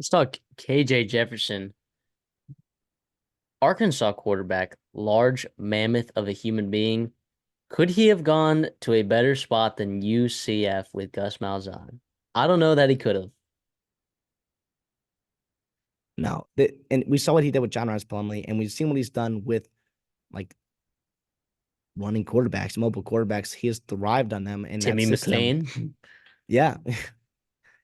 Let's talk KJ Jefferson, Arkansas quarterback, large mammoth of a human being. Could he have gone to a better spot than UCF with Gus Malzahn? I don't know that he could have. No, and we saw what he did with John Rice Plumlee, and we've seen what he's done with like running quarterbacks, mobile quarterbacks. He has thrived on them in that Timmy system. McLean. Yeah,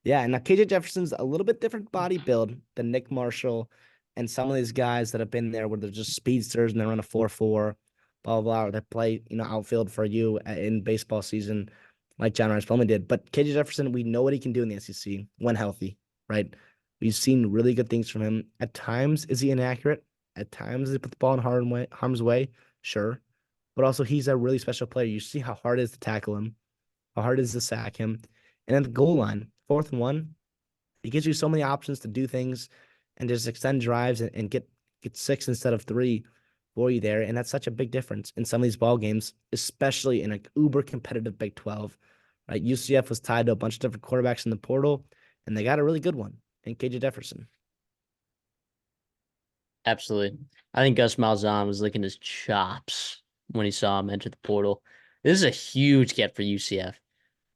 yeah. And now KJ Jefferson's a little bit different body build than Nick Marshall and some of these guys that have been there where they're just speedsters and they run a 4-4, blah, blah, blah, or they play, outfield for you in baseball season like John Rice Plumlee did. But KJ Jefferson, we know what he can do in the SEC when healthy, right? We've seen really good things from him. At times, is he inaccurate? At times, does he put the ball in harm's way? Sure. But also, he's a really special player. You see how hard it is to tackle him, how hard it is to sack him. And at the goal line, 4th and 1, he gives you so many options to do things and just extend drives and get six instead of three for you there. And that's such a big difference in some of these ball games, especially in an uber competitive Big 12. Right? UCF was tied to a bunch of different quarterbacks in the portal, and they got a really good one in KJ Jefferson. Absolutely. I think Gus Malzahn was licking his chops when he saw him enter the portal. This is a huge get for UCF.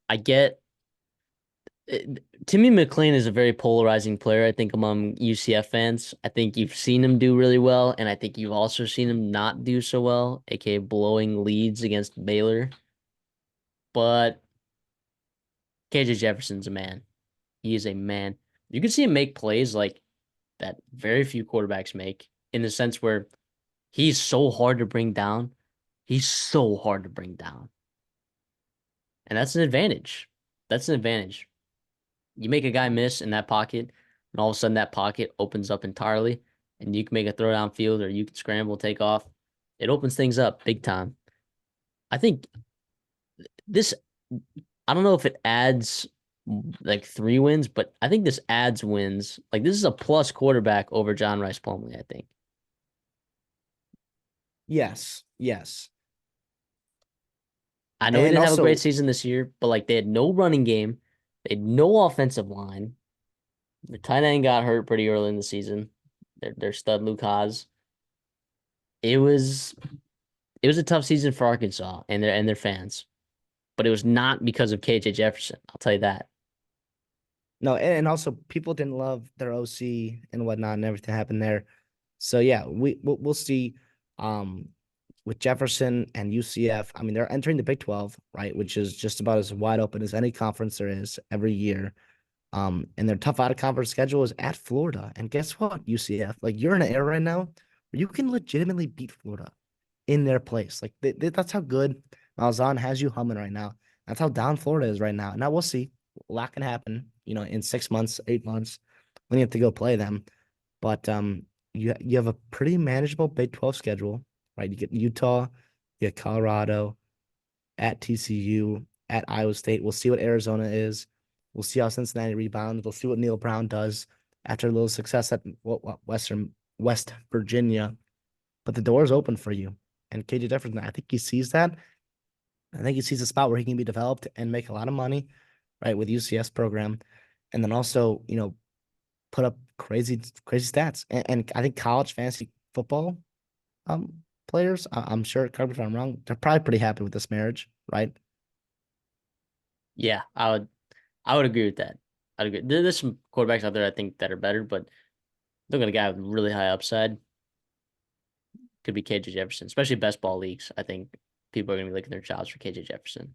I get Timmy McLean is a very polarizing player, I think, among UCF fans. I think you've seen him do really well, and I think you've also seen him not do so well, aka blowing leads against Baylor. But KJ Jefferson's a man. He is a man. You can see him make plays like that very few quarterbacks make, in the sense where he's so hard to bring down. He's so hard to bring down. And that's an advantage. That's an advantage. You make a guy miss in that pocket, and all of a sudden that pocket opens up entirely, and you can make a throw downfield or you can scramble, take off. It opens things up big time. I think this, I don't know if it adds like 3 wins, but I think this adds wins. Like this is a plus quarterback over John Rice Plumlee, I think. Yes, yes. I know he And didn't have a great also, season this year, but like they had no running game, they had no offensive line. The tight end got hurt pretty early in the season. Their stud Luke Haas. It was it was a tough season for Arkansas and their fans, but it was not because of KJ Jefferson. I'll tell you that. no, and also people didn't love their OC and whatnot and everything happened there. So yeah, we'll see. Um, with Jefferson and UCF, I mean, they're entering the Big 12, right? Which is just about as wide open as any conference there is every year. And their tough out of conference schedule is at Florida. And guess what, UCF? Like you're in an era right now where you can legitimately beat Florida in their place. Like that's how good Malzahn has you humming right now. That's how down Florida is right now. Now we'll see. A lot can happen, in 6 months, 8 months when you have to go play them. But you have a pretty manageable Big 12 schedule, right? You get Utah, you get Colorado, at TCU, at Iowa State. We'll see what Arizona is. We'll see how Cincinnati rebounds. We'll see what Neil Brown does after a little success at West Virginia. But the door is open for you. And KJ Jefferson, I think he sees that. I think he sees a spot where he can be developed and make a lot of money, right, with UCS program. And then also, put up crazy, crazy stats. And I think college fantasy football players, I'm sure, correct me if I'm wrong, they're probably pretty happy with this marriage, right? Yeah, I would agree with that. I'd agree. There's some quarterbacks out there I think that are better, but look at a guy with really high upside. Could be KJ Jefferson, especially best ball leagues. I think people are gonna be licking their chops for KJ Jefferson.